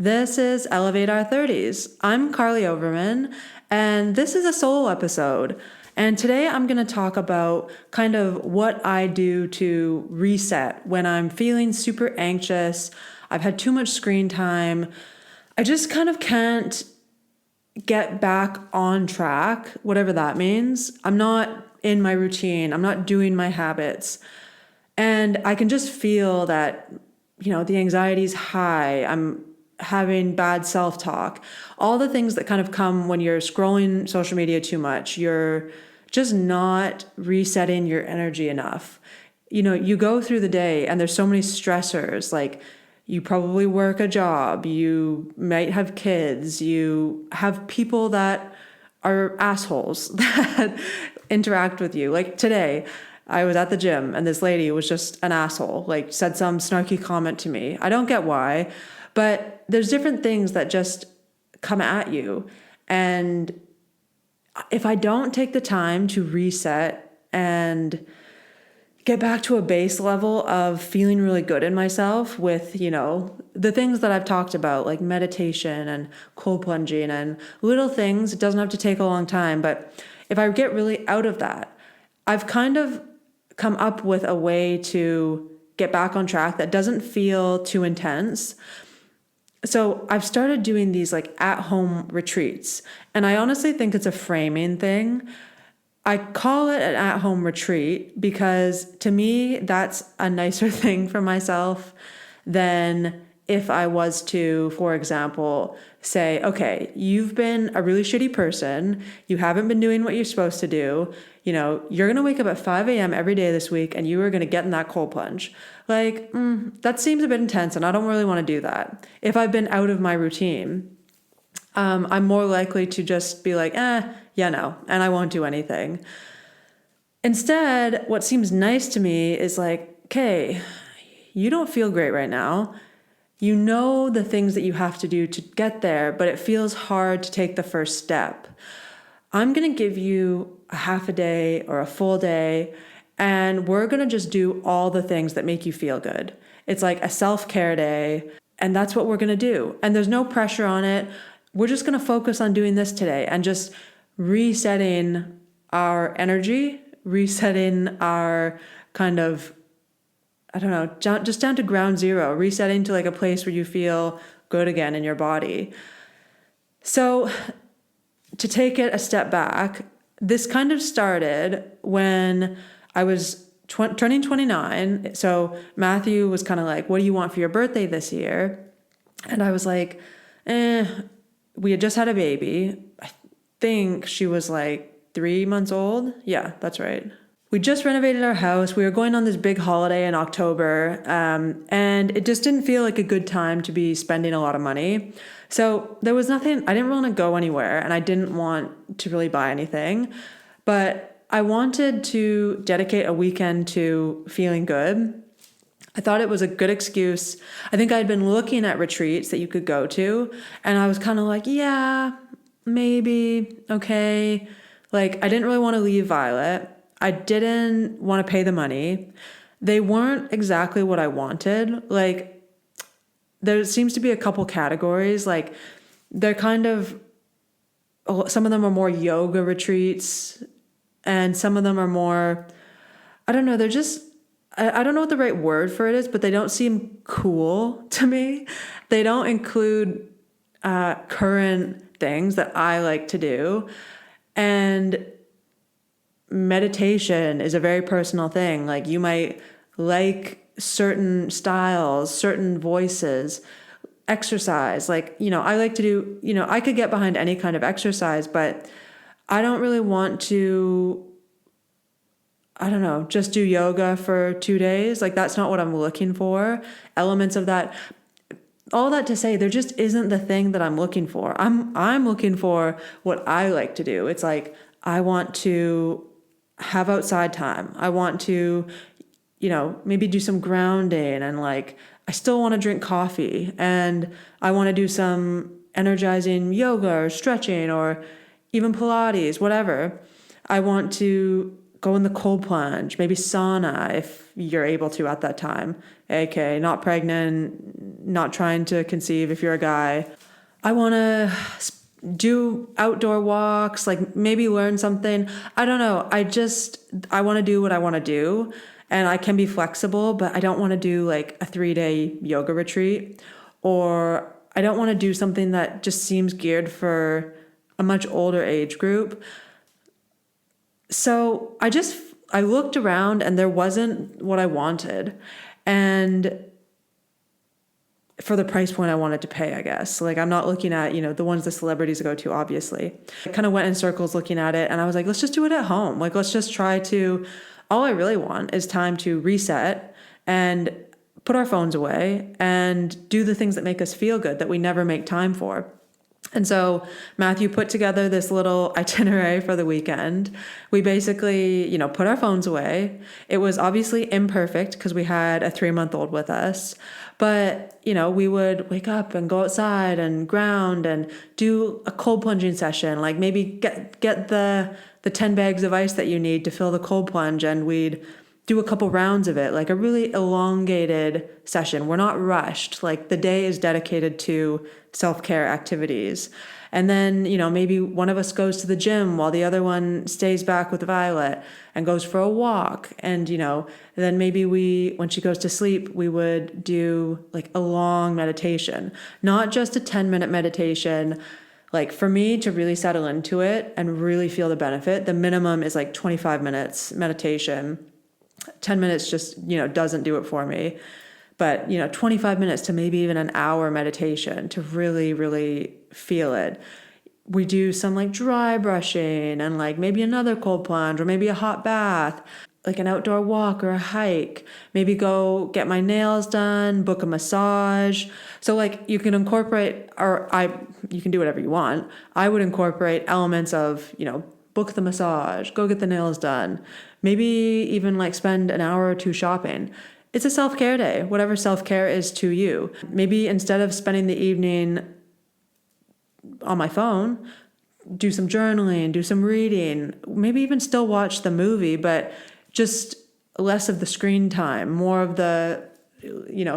This is Elevate Our 30s. I'm Carly Overman, and this is a solo episode. And today I'm going to talk about kind of what I do to reset when I'm feeling super anxious. I've had too much screen time. I just kind of can't get back on track, whatever that means. I'm not in my routine. I'm not doing my habits. And I can just feel that, the anxiety's high. I'm having bad self-talk. All the things that kind of come when you're scrolling social media too much. You're just not resetting your energy enough. You go through the day and there's so many stressors, like you probably work a job, you might have kids, you have people that are assholes that interact with you. Like today, I was at the gym and this lady was just an asshole, like said some snarky comment to me. I don't get why, but there's different things that just come at you. And if I don't take the time to reset and get back to a base level of feeling really good in myself with, the things that I've talked about, like meditation and cold plunging and little things, it doesn't have to take a long time. But if I get really out of that, I've kind of come up with a way to get back on track that doesn't feel too intense. So I've started doing these like at-home retreats, and I honestly think it's a framing thing. I call it an at-home retreat because to me, that's a nicer thing for myself than if I was to, for example, say, okay, you've been a really shitty person. You haven't been doing what you're supposed to do. You're going to wake up at 5 a.m. every day this week and you are going to get in that cold plunge. Like, that seems a bit intense and I don't really want to do that. If I've been out of my routine, I'm more likely to just be like, no, and I won't do anything. Instead, what seems nice to me is like, okay, you don't feel great right now. You know the things that you have to do to get there, but it feels hard to take the first step. I'm going to give you a half a day or a full day, and we're going to just do all the things that make you feel good. It's like a self-care day, and that's what we're going to do. And there's no pressure on it. We're just going to focus on doing this today and just resetting our energy, resetting our kind of, just down to ground zero, resetting to like a place where you feel good again in your body. So to take it a step back, this kind of started when I was turning 29. So Matthew was kind of like, what do you want for your birthday this year? And I was like, we had just had a baby. I think she was like 3 months old. Yeah, that's right. We just renovated our house. We were going on this big holiday in October, and it just didn't feel like a good time to be spending a lot of money. So there was nothing, I didn't want to go anywhere, and I didn't want to really buy anything, but I wanted to dedicate a weekend to feeling good. I thought it was a good excuse. I think I'd been looking at retreats that you could go to, and I was kind of like, yeah, maybe, okay. Like, I didn't really want to leave Violet. I didn't want to pay the money. They weren't exactly what I wanted. Like, there seems to be a couple categories. Like, they're kind of, some of them are more yoga retreats, and some of them are more, I don't know, they're just, I don't know what the right word for it is, but they don't seem cool to me. They don't include current things that I like to do. And meditation is a very personal thing. Like, you might like certain styles, certain voices, exercise. Like, I like to do, I could get behind any kind of exercise, but I don't really want to, just do yoga for 2 days. Like, that's not what I'm looking for. Elements of that, all that to say, there just isn't the thing that I'm looking for. I'm looking for what I like to do. It's like, I want to have outside time. I want to, maybe do some grounding, and like, I still want to drink coffee, and I want to do some energizing yoga or stretching or even Pilates, whatever. I want to go in the cold plunge, maybe sauna if you're able to at that time. Okay, not pregnant, not trying to conceive if you're a guy. I want to do outdoor walks, like maybe learn something. I don't know. I want to do what I want to do, and I can be flexible, but I don't want to do like a 3-day yoga retreat, or I don't want to do something that just seems geared for a much older age group. So I looked around and there wasn't what I wanted. And for the price point I wanted to pay, I guess. Like, I'm not looking at, the ones the celebrities go to, obviously. I kind of went in circles looking at it, and I was like, let's just do it at home. Like, let's just all I really want is time to reset and put our phones away and do the things that make us feel good that we never make time for. And so Matthew put together this little itinerary for the weekend. We basically, put our phones away. It was obviously imperfect because we had a 3-month-old with us. But, we would wake up and go outside and ground and do a cold plunging session. Like maybe get the 10 bags of ice that you need to fill the cold plunge, and we'd do a couple rounds of it, like a really elongated session. We're not rushed. Like the day is dedicated to self-care activities. And then, maybe one of us goes to the gym while the other one stays back with Violet and goes for a walk. And, then maybe when she goes to sleep, we would do like a long meditation, not just a 10-minute meditation. Like for me to really settle into it and really feel the benefit, the minimum is like 25 minutes meditation. 10 minutes just, doesn't do it for me. But, 25 minutes to maybe even an hour meditation to really, really feel it. We do some like dry brushing and like maybe another cold plunge or maybe a hot bath, like an outdoor walk or a hike, maybe go get my nails done, book a massage. So like you can incorporate, you can do whatever you want. I would incorporate elements of, book the massage, go get the nails done, maybe even like spend an hour or two shopping. It's a self-care day, whatever self-care is to you. Maybe instead of spending the evening on my phone, do some journaling, do some reading, maybe even still watch the movie, but just less of the screen time, more of the,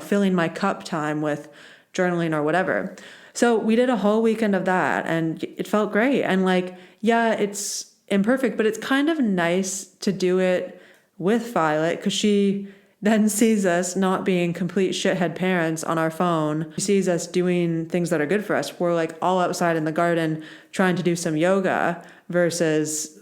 filling my cup time with journaling or whatever. So we did a whole weekend of that, and it felt great. And like, yeah, it's imperfect, but it's kind of nice to do it with Violet because she then sees us not being complete shithead parents on our phone. She sees us doing things that are good for us. We're like all outside in the garden trying to do some yoga versus,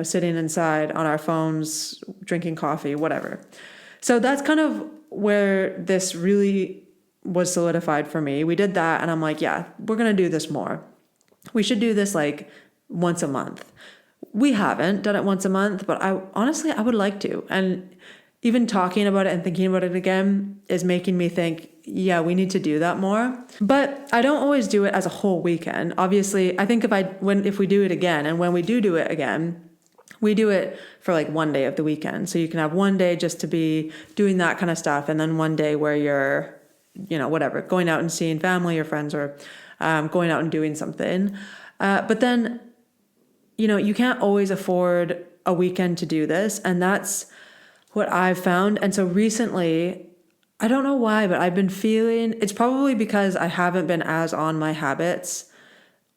sitting inside on our phones, drinking coffee, whatever. So that's kind of where this really was solidified for me. We did that and I'm like, yeah, we're going to do this more. We should do this like once a month. We haven't done it once a month, but I would like to. And even talking about it and thinking about it again is making me think, yeah, we need to do that more. But I don't always do it as a whole weekend. Obviously, I think if we do it again, and when we do it again, we do it for like one day of the weekend. So you can have one day just to be doing that kind of stuff, and then one day where you're, whatever, going out and seeing family or friends, or going out and doing something. But then, you can't always afford a weekend to do this, and that's what I've found. And so recently, I don't know why, but I've been feeling, it's probably because I haven't been as on my habits,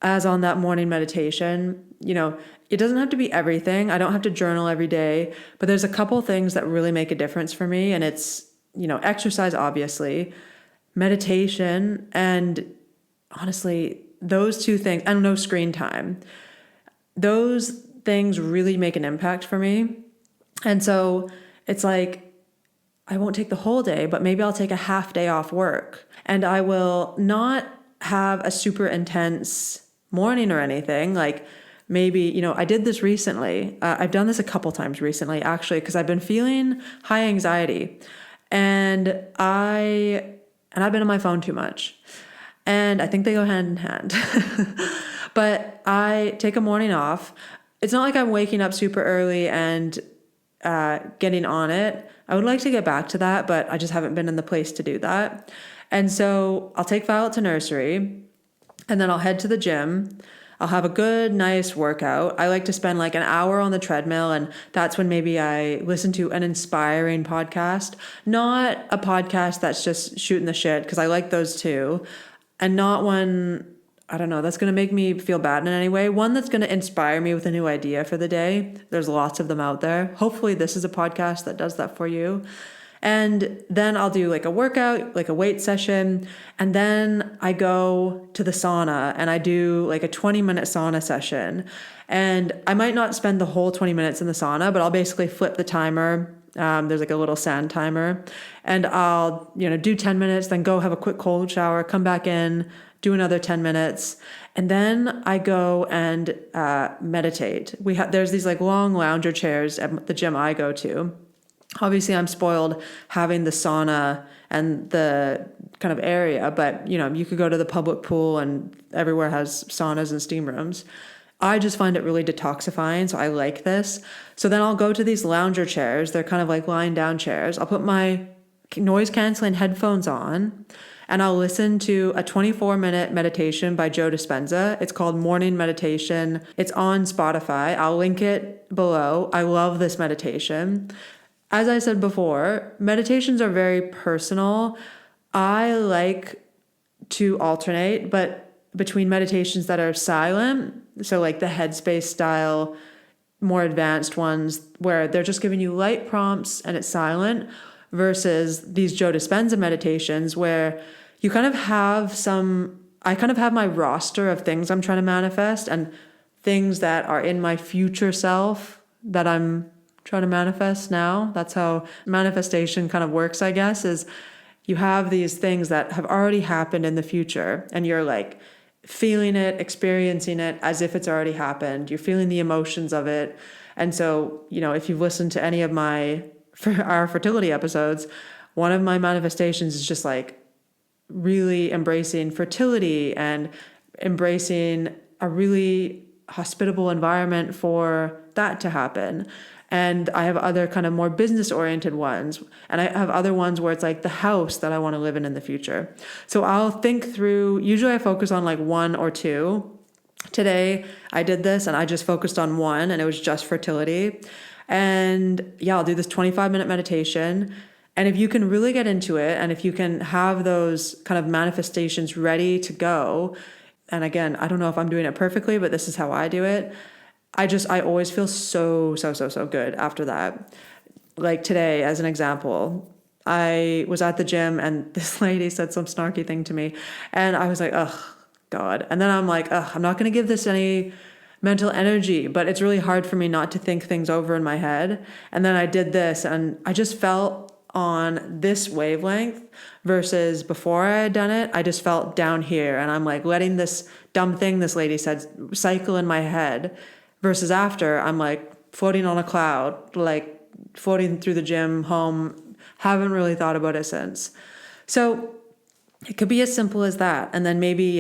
as on that morning meditation. It doesn't have to be everything. I don't have to journal every day, but there's a couple things that really make a difference for me. And it's, exercise, obviously, meditation, and honestly, those two things, and no screen time. Those things really make an impact for me. And so it's like, I won't take the whole day, but maybe I'll take a half day off work, and I will not have a super intense morning or anything. Like maybe, I did this recently. I've done this a couple times recently, actually, because I've been feeling high anxiety, and I've been on my phone too much, and I think they go hand in hand. But I take a morning off. It's not like I'm waking up super early and getting on it. I would like to get back to that, but I just haven't been in the place to do that. And so I'll take Violet to nursery, and then I'll head to the gym. I'll have a good, nice workout. I like to spend like an hour on the treadmill, and that's when maybe I listen to an inspiring podcast, not a podcast that's just shooting the shit, because I like those too, and not one, I don't know, that's going to make me feel bad in any way. One that's going to inspire me with a new idea for the day. There's lots of them out there. Hopefully this is a podcast that does that for you. And then I'll do like a workout, like a weight session. And then I go to the sauna and I do like a 20-minute sauna session. And I might not spend the whole 20 minutes in the sauna, but I'll basically flip the timer. There's like a little sand timer, and I'll, do 10 minutes, then go have a quick cold shower, come back in, do another 10 minutes. And then I go and meditate. There's these like long lounger chairs at the gym I go to. Obviously, I'm spoiled having the sauna and the kind of area, but you could go to the public pool, and everywhere has saunas and steam rooms. I just find it really detoxifying, so I like this. So then I'll go to these lounger chairs. They're kind of like lying down chairs. I'll put my noise canceling headphones on, and I'll listen to a 24-minute meditation by Joe Dispenza. It's called Morning Meditation. It's on Spotify. I'll link it below. I love this meditation. As I said before, meditations are very personal. I like to alternate, but between meditations that are silent, so like the Headspace style, more advanced ones where they're just giving you light prompts and it's silent, versus these Joe Dispenza meditations where you kind of have I kind of have my roster of things I'm trying to manifest and things that are in my future self that I'm trying to manifest now. That's how manifestation kind of works, I guess, is you have these things that have already happened in the future, and you're like feeling it, experiencing it as if it's already happened. You're feeling the emotions of it. And so, if you've listened to any of our fertility episodes, one of my manifestations is just like really embracing fertility and embracing a really hospitable environment for that to happen. And I have other kind of more business oriented ones. And I have other ones where it's like the house that I want to live in the future. So I'll think through, usually I focus on like one or two. Today I did this and I just focused on one, and it was just fertility. And I'll do this 25-minute meditation. And if you can really get into it, and if you can have those kind of manifestations ready to go, and again, I don't know if I'm doing it perfectly, but this is how I do it. I always feel so good after that. Like today, as an example, I was at the gym and this lady said some snarky thing to me, and I was like, oh God. And then I'm like, I'm not going to give this any mental energy, but it's really hard for me not to think things over in my head. And then I did this and I just felt on this wavelength, versus before I had done it, I just felt down here, and I'm like letting this dumb thing this lady said cycle in my head. Versus after, I'm like floating on a cloud, like floating through the gym, home, haven't really thought about it since. So it could be as simple as that. And then maybe,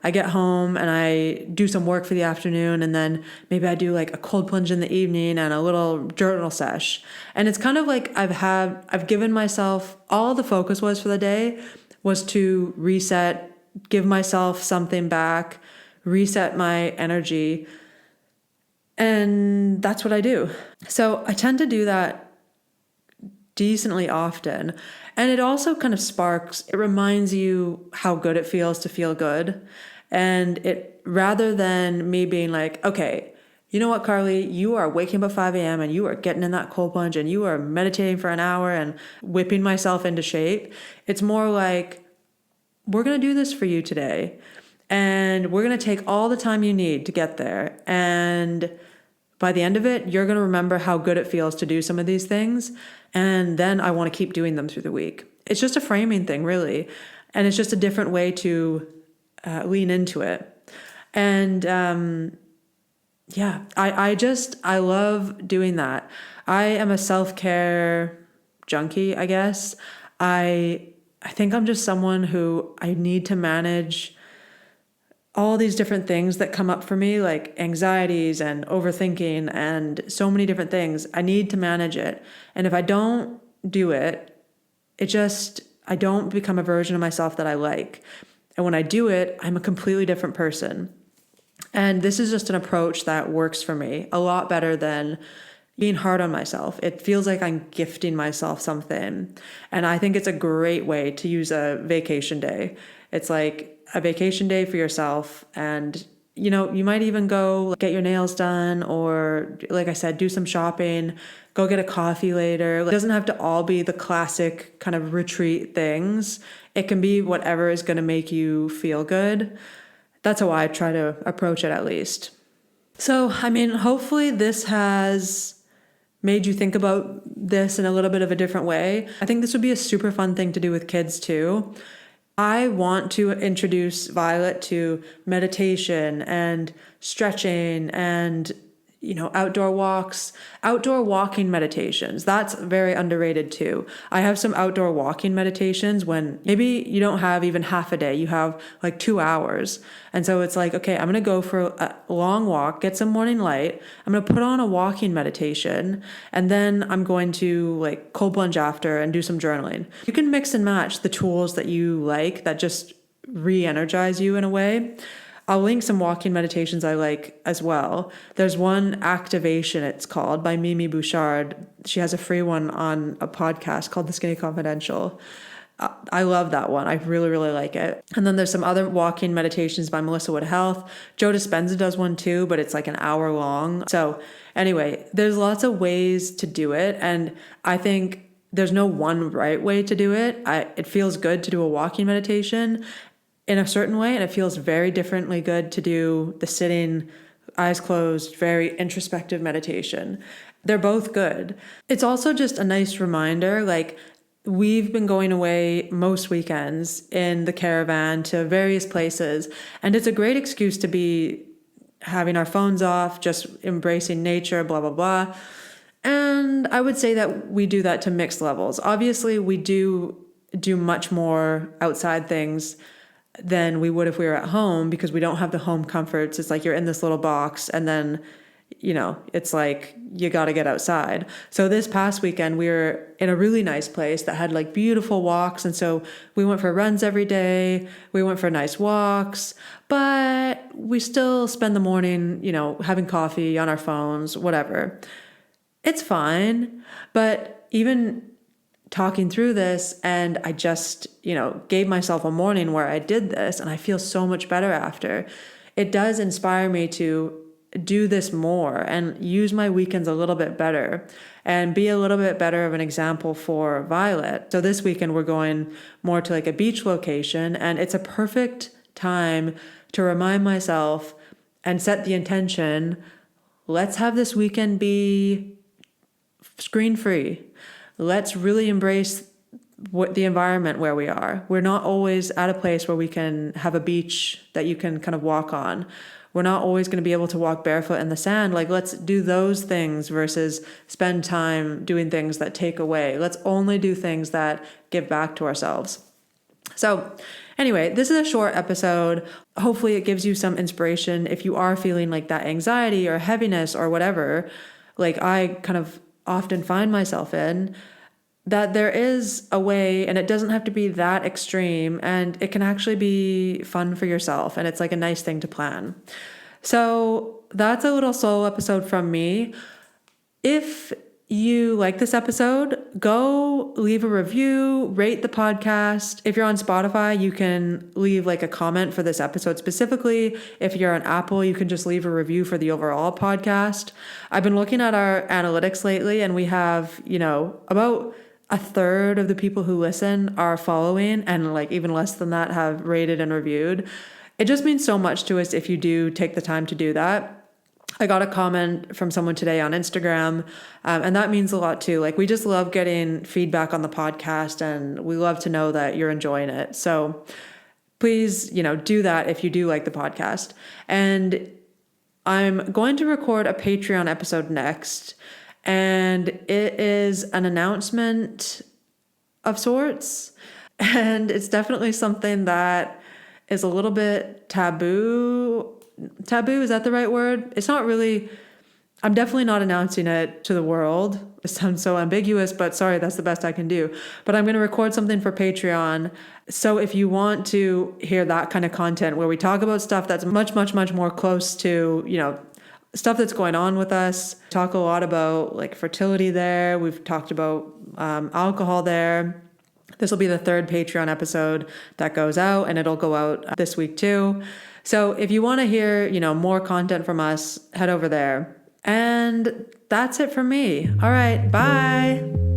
I get home and I do some work for the afternoon, and then maybe I do like a cold plunge in the evening and a little journal sesh. And it's kind of like I've given myself, all the focus was for the day was to reset, give myself something back, reset my energy. And that's what I do. So I tend to do that decently often. And it also kind of it reminds you how good it feels to feel good. And it, rather than me being like, okay, you know what, Carly, you are waking up at 5 a.m. and you are getting in that cold plunge and you are meditating for an hour and whipping myself into shape. It's more like, we're going to do this for you today. And we're going to take all the time you need to get there. And by the end of it, you're going to remember how good it feels to do some of these things. And then I want to keep doing them through the week. It's just a framing thing, really. And it's just a different way to lean into it. And I love doing that. I am a self-care junkie, I guess. I think I'm just someone who I need to manage all these different things that come up for me, like anxieties and overthinking and so many different things. I need to manage it. And if I don't do it, I don't become a version of myself that I like. And when I do it, I'm a completely different person. And this is just an approach that works for me a lot better than being hard on myself. It feels like I'm gifting myself something. And I think it's a great way to use a vacation day. It's like a vacation day for yourself. And, you might even go get your nails done or, like I said, do some shopping, go get a coffee later. It doesn't have to all be the classic kind of retreat things. It can be whatever is going to make you feel good. That's how I try to approach it, at least. So, hopefully this has made you think about this in a little bit of a different way. I think this would be a super fun thing to do with kids too. I want to introduce Violet to meditation and stretching and outdoor walks, outdoor walking meditations. That's very underrated too. I have some outdoor walking meditations when maybe you don't have even half a day, you have like 2 hours. And so it's like, okay, I'm going to go for a long walk, get some morning light. I'm going to put on a walking meditation, and then I'm going to like cold plunge after and do some journaling. You can mix and match the tools that you like that just re-energize you in a way. I'll link some walking meditations I like as well. There's one, Activation, it's called, by Mimi Bouchard. She has a free one on a podcast called The Skinny Confidential. I love that one. I really, really like it. And then there's some other walking meditations by Melissa Wood Health. Joe Dispenza does one too, but it's like an hour long. So anyway, there's lots of ways to do it. And I think there's no one right way to do it. It feels good to do a walking meditation in a certain way, and it feels very differently good to do the sitting, eyes closed, very introspective meditation. They're both good. It's also just a nice reminder, like we've been going away most weekends in the caravan to various places, and it's a great excuse to be having our phones off, just embracing nature, blah, blah, blah. And I would say that we do that to mixed levels. Obviously, we do much more outside things than we would if we were at home, because we don't have the home comforts. It's like you're in this little box, and then, it's like you got to get outside. So this past weekend, we were in a really nice place that had like beautiful walks. And so we went for runs every day. We went for nice walks, but we still spend the morning, having coffee on our phones, whatever. It's fine. But even talking through this, and I just, gave myself a morning where I did this, and I feel so much better after. It does inspire me to do this more and use my weekends a little bit better and be a little bit better of an example for Violet. So this weekend we're going more to like a beach location, and it's a perfect time to remind myself and set the intention, let's have this weekend be screen free. Let's really embrace the environment where we are. We're not always at a place where we can have a beach that you can kind of walk on. We're not always going to be able to walk barefoot in the sand. Like, let's do those things versus spend time doing things that take away. Let's only do things that give back to ourselves. So anyway, this is a short episode. Hopefully it gives you some inspiration if you are feeling like that anxiety or heaviness or whatever, like I kind of often find myself in, that there is a way, and it doesn't have to be that extreme, and it can actually be fun for yourself, and it's like a nice thing to plan. So that's a little solo episode from me. If you like this episode, go leave a review, rate the podcast. If you're on Spotify, you can leave like a comment for this episode specifically. If you're on Apple, you can just leave a review for the overall podcast. I've been looking at our analytics lately, and we have, about a third of the people who listen are following, and like even less than that have rated and reviewed. It just means so much to us if you do take the time to do that. I got a comment from someone today on Instagram, and that means a lot too. Like, we just love getting feedback on the podcast, and we love to know that you're enjoying it. So please, do that if you do like the podcast. And I'm going to record a Patreon episode next, and it is an announcement of sorts. And it's definitely something that is a little bit taboo. Taboo, is that the right word? It's not really, I'm definitely not announcing it to the world. It sounds so ambiguous, but sorry, that's the best I can do. But I'm going to record something for Patreon. So if you want to hear that kind of content where we talk about stuff that's much, much, much more close to, stuff that's going on with us, talk a lot about like fertility there. We've talked about alcohol there. This will be the third Patreon episode that goes out, and it'll go out this week too. So if you want to hear, more content from us, head over there. And that's it from me. All right, bye.